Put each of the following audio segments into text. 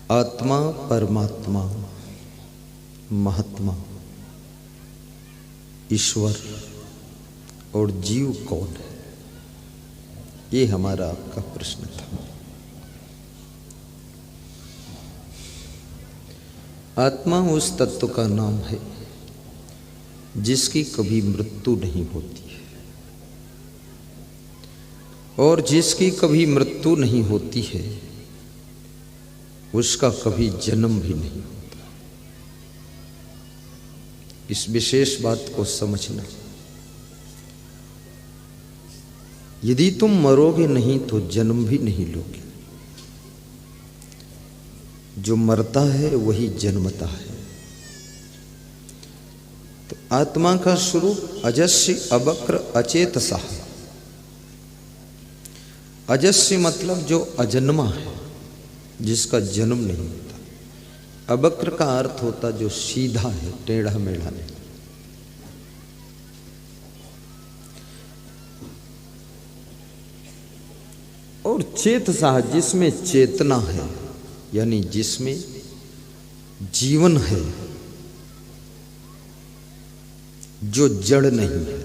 आत्मा, परमात्मा, महात्मा, ईश्वर और जीव कौन है, ये हमारा आपका प्रश्न था। आत्मा उस तत्व का नाम है जिसकी कभी मृत्यु नहीं होती है, और जिसकी कभी मृत्यु नहीं होती है उसका कभी जन्म भी नहीं होता। इस विशेष बात को समझना। यदि तुम मरोगे नहीं तो जन्म भी नहीं लोगे। जो मरता है वही जन्मता है। तो आत्मा का स्वरूप अजस्वी अवक्र अचेतसा। अजस्वी मतलब जो अजन्मा है, जिसका जन्म नहीं होता। अवक्र का अर्थ होता जो सीधा है, टेढ़ा मेढ़ा नहीं। और चेतसा जिसमें चेतना है, यानी जिसमें जीवन है, जो जड़ नहीं है।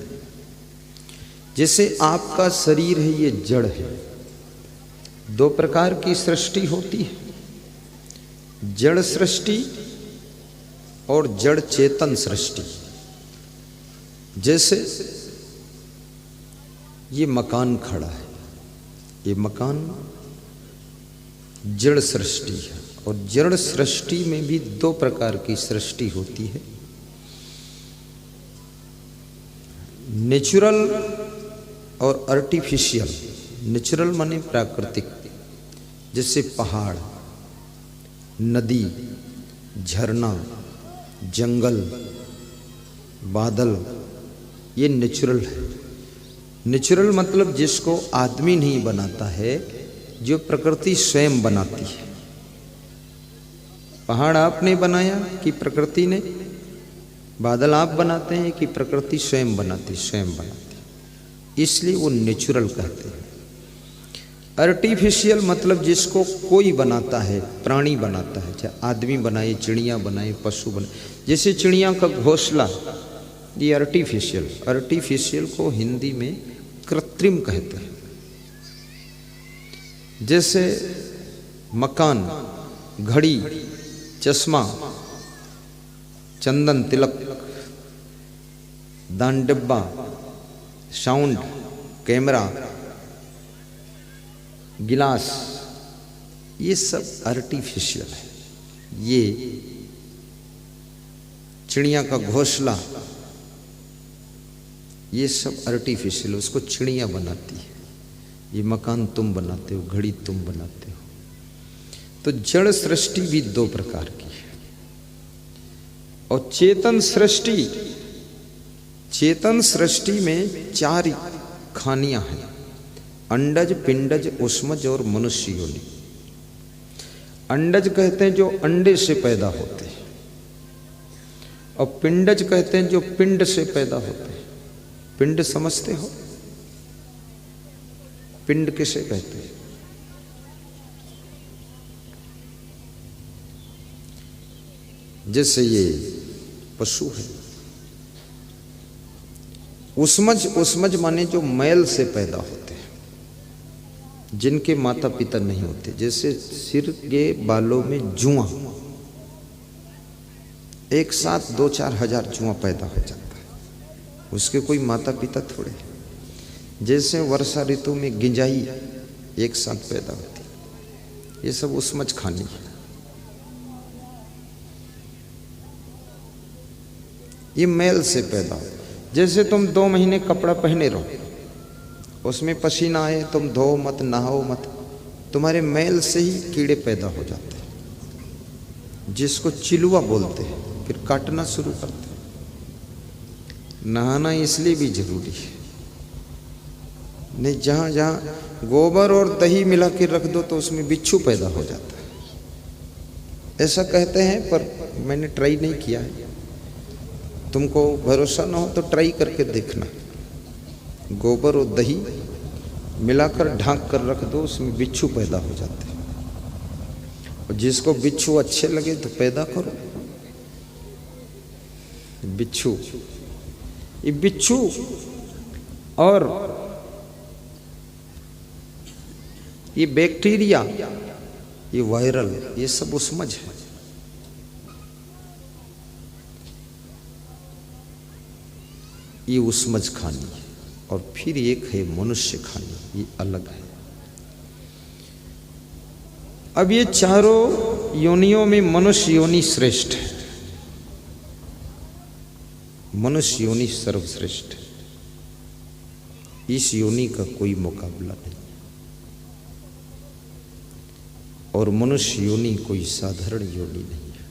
जैसे आपका शरीर है, ये जड़ है। दो प्रकार की सृष्टि होती है, जड़ सृष्टि और जड़ चेतन सृष्टि। जैसे ये मकान खड़ा है, ये मकान जड़ सृष्टि है। और जड़ सृष्टि में भी दो प्रकार की सृष्टि होती है, नेचुरल और आर्टिफिशियल। नेचुरल माने प्राकृतिक, जैसे पहाड़, नदी, झरना, जंगल, बादल, ये नेचुरल है। नेचुरल मतलब जिसको आदमी नहीं बनाता है, जो प्रकृति स्वयं बनाती है। पहाड़ आपने बनाया कि प्रकृति ने? बादल आप बनाते हैं कि प्रकृति स्वयं बनाती? स्वयं बनाती। इसलिए वो नेचुरल कहते हैं। आर्टिफिशियल मतलब जिसको कोई बनाता है, प्राणी बनाता है, चाहे आदमी बनाए, चिड़िया बनाए, पशु बनाए। जैसे चिड़िया का घोंसला, ये आर्टिफिशियल। आर्टिफिशियल को हिंदी में कृत्रिम कहते हैं। जैसे मकान, घड़ी, चश्मा, चंदन तिलक, दान डिब्बा, साउंड, कैमरा, गिलास, ये सब आर्टिफिशियल है। ये चिड़िया का घोंसला, ये सब आर्टिफिशियल, उसको चिड़िया बनाती है। ये मकान तुम बनाते हो, घड़ी तुम बनाते हो। तो जड़ सृष्टि भी दो प्रकार की है। और चेतन सृष्टि, चेतन सृष्टि में चार खानियां हैं, अंडज, पिंडज, उष्मज और मनुष्य योनि। अंडज कहते हैं जो अंडे से पैदा होते हैं, और पिंडज कहते हैं जो पिंड से पैदा होते हैं। पिंड समझते हो? पिंड किसे कहते हैं? जैसे ये पशु है। उष्मज, उष्मज माने जो मैल से पैदा होते हैं, जिनके माता पिता नहीं होते। जैसे सिर के बालों में जुआ, एक साथ 2-4 हजार जुआ पैदा हो जाता है, उसके कोई माता पिता थोड़े। जैसे वर्षा ऋतु में गिंजाई एक साथ पैदा होती, ये सब उष्मज खानी है। ये मैल से पैदा हो। जैसे तुम 2 महीने कपड़ा पहने रहो, उसमें पसीना आए, तुम धो मत, नहाओ मत, तुम्हारे मैल से ही कीड़े पैदा हो जाते हैं, जिसको चिलुआ बोलते हैं। फिर काटना शुरू करते हैं। नहाना इसलिए भी जरूरी है, नहीं जहाँ जहाँ गोबर और दही मिला के रख दो तो उसमें बिच्छू पैदा हो जाता है। ऐसा कहते हैं, पर मैंने ट्राई नहीं किया है। तुमको भरोसा ना हो तो ट्राई करके देखना। गोबर और दही मिलाकर ढांक कर रख दो, उसमें बिच्छू पैदा हो जाते हैं। और जिसको बिच्छू अच्छे लगे तो पैदा करो। बिच्छू, ये बिच्छू और ये बैक्टीरिया, ये वायरल, ये सब उसमज है। ये उसमज खानी है। और फिर एक है मनुष्य खानी, ये अलग है। अब ये चारों योनियों में मनुष्य योनि श्रेष्ठ है। मनुष्य योनि सर्वश्रेष्ठ है। इस योनि का कोई मुकाबला नहीं। और मनुष्य योनि कोई साधारण योनि नहीं है।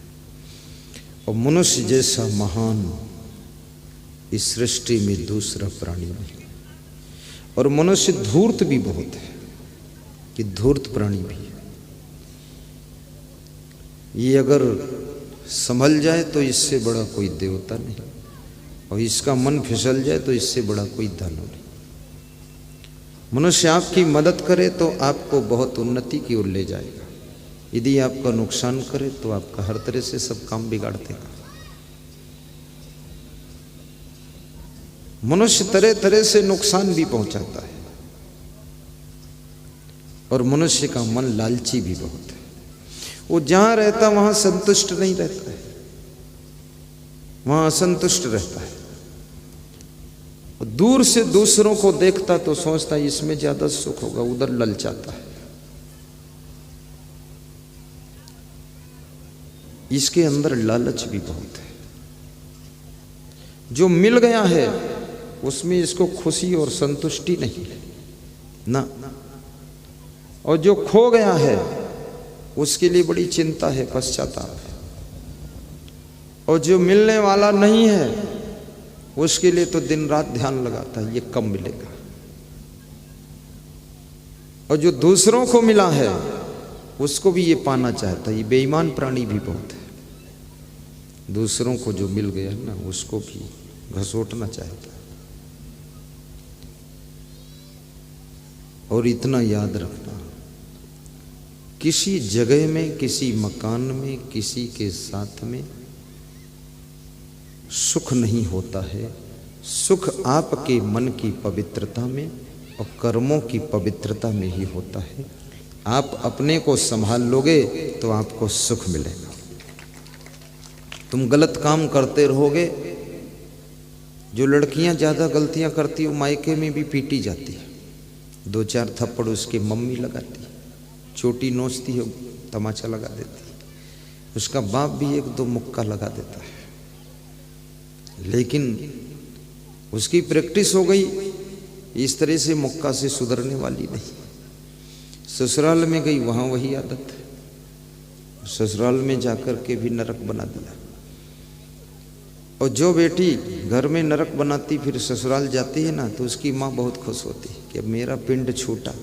और मनुष्य जैसा महान इस सृष्टि में दूसरा प्राणी नहीं। और मनुष्य धूर्त भी बहुत है, कि धूर्त प्राणी भी है। ये अगर संभल जाए तो इससे बड़ा कोई देवता नहीं, और इसका मन फिसल जाए तो इससे बड़ा कोई दानव नहीं। मनुष्य आपकी मदद करे तो आपको बहुत उन्नति की ओर ले जाएगा। यदि आपका नुकसान करे तो आपका हर तरह से सब काम बिगाड़ देगा। मनुष्य तरह तरह से नुकसान भी पहुंचाता है। और मनुष्य का मन लालची भी बहुत है। वो जहां रहता वहां संतुष्ट नहीं रहता है, वहां असंतुष्ट रहता है। दूर से दूसरों को देखता तो सोचता है इसमें ज्यादा सुख होगा, उधर ललचाता है। इसके अंदर लालच भी बहुत है। जो मिल गया है उसमें इसको खुशी और संतुष्टि नहीं है ना, और जो खो गया है उसके लिए बड़ी चिंता है, पश्चाताप है। और जो मिलने वाला नहीं है उसके लिए तो दिन रात ध्यान लगाता है ये कब मिलेगा। और जो दूसरों को मिला है उसको भी ये पाना चाहता है। ये बेईमान प्राणी भी बहुत है। दूसरों को जो मिल गया ना उसको भी घसोटना चाहता है। और इतना याद रखना, किसी जगह में, किसी मकान में, किसी के साथ में सुख नहीं होता है। सुख आपके मन की पवित्रता में और कर्मों की पवित्रता में ही होता है। आप अपने को संभाल लोगे तो आपको सुख मिलेगा। तुम गलत काम करते रहोगे। जो लड़कियां ज्यादा गलतियां करती हो मायके में भी पीटी जाती है। 2-4 थप्पड़ उसकी मम्मी लगाती है, चोटी नोचती है, तमाचा लगा देती है। उसका बाप भी 1-2 मुक्का लगा देता है। लेकिन उसकी प्रैक्टिस हो गई, इस तरह से मुक्का से सुधरने वाली नहीं। ससुराल में गई, वहां वही आदत है। ससुराल में जाकर के भी नरक बना दिया। और जो बेटी घर में नरक बनाती फिर ससुराल जाती है ना, तो उसकी माँ बहुत खुश होती है कि अब मेरा पिंड छूटा,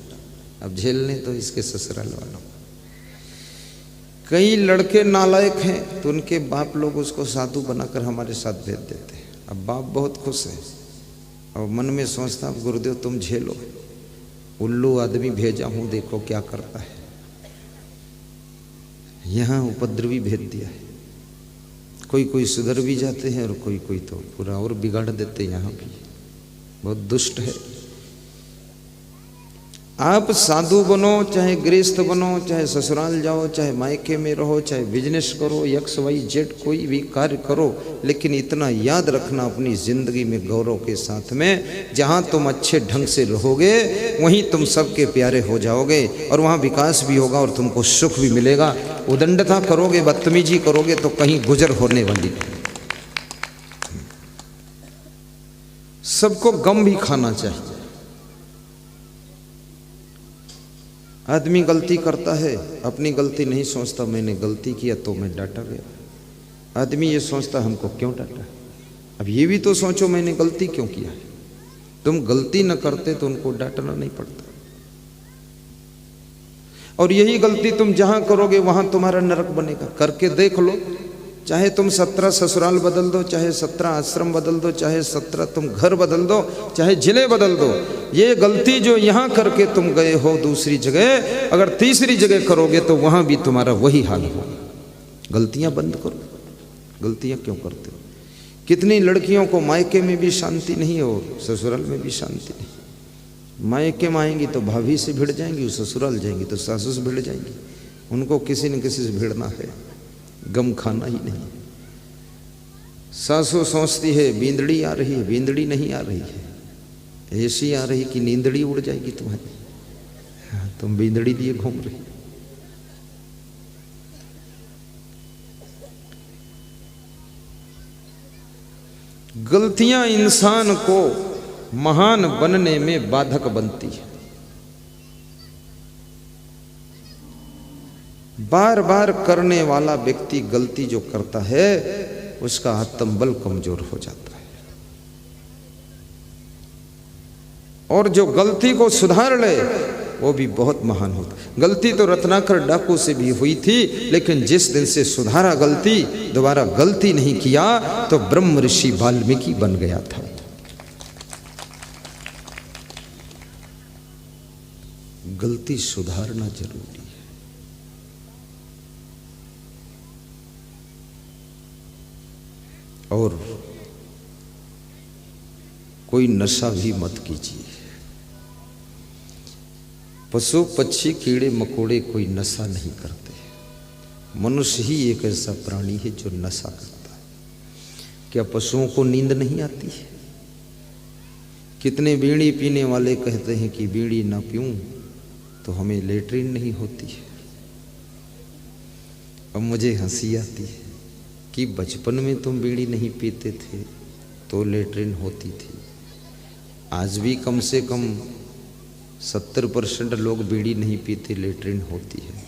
अब झेलने तो इसके ससुराल वालों। कई लड़के नालायक हैं तो उनके बाप लोग उसको साधु बनाकर हमारे साथ भेज देते हैं। अब बाप बहुत खुश है और मन में सोचता गुरुदेव तुम झेलो, उल्लू आदमी भेजा हूं, देखो क्या करता है। यहाँ उपद्रवी भेज दिया है। कोई कोई सुधर भी जाते हैं और कोई कोई तो पूरा और बिगाड़ देते हैं। यहाँ भी बहुत दुष्ट है। आप साधु बनो, चाहे गृहस्थ बनो, चाहे ससुराल जाओ, चाहे मायके में रहो, चाहे बिजनेस करो, XYZ कोई भी कार्य करो, लेकिन इतना याद रखना अपनी जिंदगी में गौरव के साथ में, जहाँ तुम अच्छे ढंग से रहोगे वहीं तुम सबके प्यारे हो जाओगे और वहाँ विकास भी होगा और तुमको सुख भी मिलेगा। उदंडता करोगे, बदतमीजी करोगे तो कहीं गुजर होने वाली है। सबको गम भी खाना चाहिए। आदमी गलती करता है, अपनी गलती नहीं सोचता मैंने गलती किया तो मैं डांटा गया। आदमी ये सोचता हमको क्यों डांटा। अब ये भी तो सोचो मैंने गलती क्यों किया है। तुम गलती न करते तो उनको डांटना नहीं पड़ता। और यही गलती तुम जहां करोगे वहां तुम्हारा नरक बनेगा। करके देख लो, चाहे तुम 17 ससुराल बदल दो, चाहे 17 आश्रम बदल दो, चाहे 17 तुम घर बदल दो, चाहे जिले बदल दो, ये गलती जो यहाँ करके तुम गए हो दूसरी जगह, अगर तीसरी जगह करोगे तो वहाँ भी तुम्हारा वही हाल होगा। गलतियाँ बंद करो। गलतियाँ क्यों करते हो? कितनी लड़कियों को मायके में भी शांति नहीं और ससुराल में भी शांति नहीं। मायके में आएंगी तो भाभी से भिड़ जाएंगी, ससुराल जाएंगी तो सासू से भिड़ जाएंगी। उनको किसी न किसी से भिड़ना है, गम खाना ही नहीं। सासू सोचती है बींदड़ी आ रही है, बींदड़ी नहीं आ रही है, ऐसी आ रही कि नींदड़ी उड़ जाएगी तुम्हारी, तुम बींदड़ी लिए घूम रही। गलतियां इंसान को महान बनने में बाधक बनती है। बार बार करने वाला व्यक्ति गलती जो करता है उसका आत्मबल कमजोर हो जाता है, और जो गलती को सुधार ले वो भी बहुत महान होता है। गलती तो रत्नाकर डाकू से भी हुई थी, लेकिन जिस दिन से सुधारा गलती, दोबारा गलती नहीं किया, तो ब्रह्म ऋषि वाल्मीकि बन गया था। गलती सुधारना जरूरी है। और कोई नशा भी मत कीजिए। पशु पक्षी कीड़े मकोड़े कोई नशा नहीं करते, मनुष्य ही एक ऐसा प्राणी है जो नशा करता है। क्या पशुओं को नींद नहीं आती है? कितने बीड़ी पीने वाले कहते हैं कि बीड़ी ना पीऊं तो हमें लेटरिन नहीं होती है। अब मुझे हंसी आती है कि बचपन में तुम बीड़ी नहीं पीते थे तो लेटरिन होती थी। आज भी कम से कम 70% लोग बीड़ी नहीं पीते, लेटरिन होती है।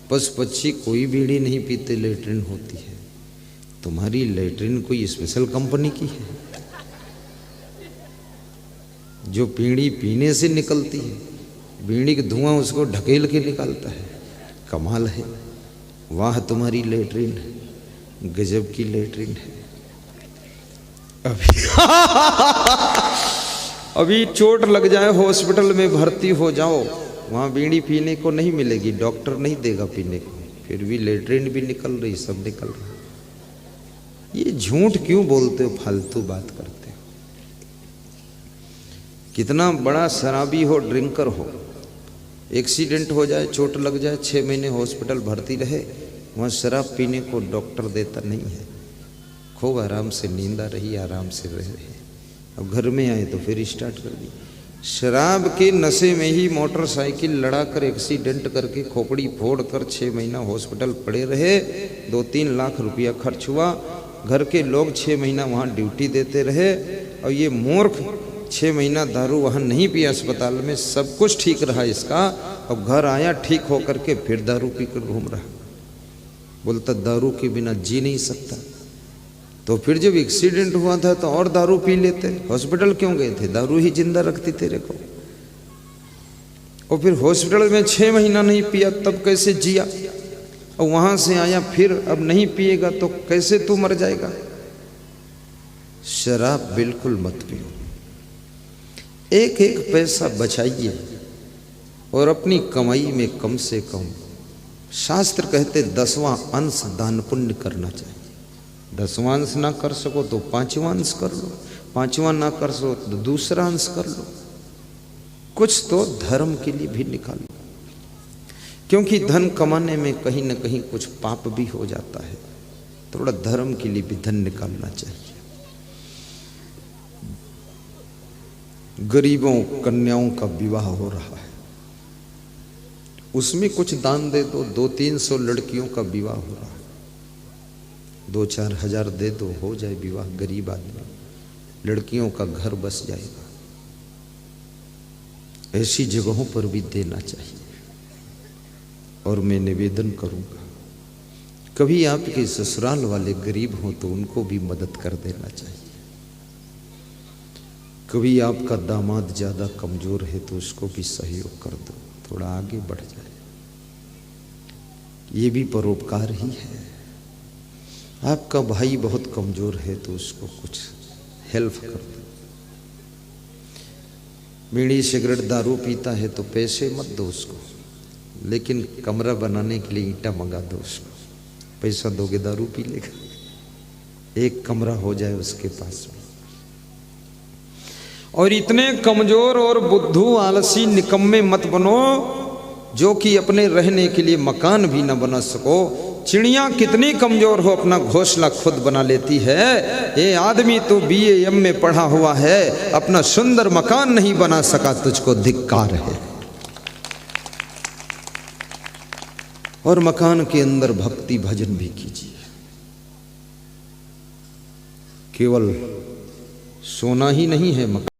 पशु पक्षी कोई बीड़ी नहीं पीते, लेटरिन होती है। तुम्हारी लेटरिन कोई स्पेशल कंपनी की है जो बीड़ी पीने से निकलती है? बीड़ी का धुआं उसको ढकेल के निकालता है। कमाल है, वाह तुम्हारी लेटरिन, गजब की लेटरिन है। अभी चोट लग जाए, हॉस्पिटल में भर्ती हो जाओ, वहाँ बीड़ी पीने को नहीं मिलेगी, डॉक्टर नहीं देगा पीने को, फिर भी लेटरिन भी निकल रही, सब निकल रहा। ये झूठ क्यों बोलते हो, फालतू बात करते हो? कितना बड़ा शराबी हो, ड्रिंकर हो, एक्सीडेंट हो जाए, चोट लग जाए, 6 महीने हॉस्पिटल भर्ती रहे, वहाँ शराब पीने को डॉक्टर देता नहीं है। खूब आराम से नींद आ रही, आराम से रह रहे। अब घर में आए तो फिर स्टार्ट कर दी। शराब के नशे में ही मोटरसाइकिल लड़ाकर एक्सीडेंट करके खोपड़ी फोड़ कर 6 महीना हॉस्पिटल पड़े रहे, 2-3 लाख रुपया खर्च हुआ। घर के लोग 6 महीना वहाँ ड्यूटी देते रहे, और ये मूर्ख 6 महीना दारू वहाँ नहीं पिया अस्पताल में, सब कुछ ठीक रहा इसका। अब घर आया, ठीक होकर के फिर दारू पीकर घूम रहा, बोलता दारू के बिना जी नहीं सकता। तो फिर जब एक्सीडेंट हुआ था तो और दारू पी लेते, हॉस्पिटल क्यों गए थे? दारू ही जिंदा रखती तेरे को। और फिर हॉस्पिटल में 6 महीना नहीं पिया, तब कैसे जिया? और वहां से आया, फिर अब नहीं पिएगा तो कैसे तू मर जाएगा? शराब बिल्कुल मत पियो। एक एक पैसा बचाइए और अपनी कमाई में कम से कम, शास्त्र कहते 10वां अंश दान पुण्य करना चाहिए। 10वां अंश ना कर सको तो 5वां अंश कर लो, 5वां ना कर सको तो दूसरा अंश कर लो। कुछ तो धर्म के लिए भी निकालो, क्योंकि धन कमाने में कहीं ना कहीं कुछ पाप भी हो जाता है। थोड़ा धर्म के लिए भी धन निकालना चाहिए। गरीबों कन्याओं का विवाह हो रहा है, उसमें कुछ दान दे दो। 200-300 लड़कियों का विवाह हो रहा है, 2-4 हज़ार दे दो, हो जाए विवाह। गरीब आदमी, लड़कियों का घर बस जाएगा। ऐसी जगहों पर भी देना चाहिए। और मैं निवेदन करूंगा, कभी आपके ससुराल वाले गरीब हों तो उनको भी मदद कर देना चाहिए। कभी आपका दामाद ज़्यादा कमज़ोर है तो उसको भी सहयोग कर दो, थोड़ा आगे बढ़ जाए। ये भी परोपकार ही है। आपका भाई बहुत कमजोर है तो उसको कुछ हेल्प कर दो। बीड़ी सिगरेट दारू पीता है तो पैसे मत दो उसको, लेकिन कमरा बनाने के लिए ईंटा मंगा दो उसको। पैसा दोगे दारू पी लेगा, एक कमरा हो जाए उसके पास में। और इतने कमजोर और बुद्धू आलसी निकम्मे मत बनो जो कि अपने रहने के लिए मकान भी न बना सको। चिड़िया कितनी कमजोर हो अपना घोंसला खुद बना लेती है, ये आदमी तो BA में पढ़ा हुआ है, अपना सुंदर मकान नहीं बना सका, तुझको धिक्कार है। और मकान के अंदर भक्ति भजन भी कीजिए, केवल सोना ही नहीं है मकान।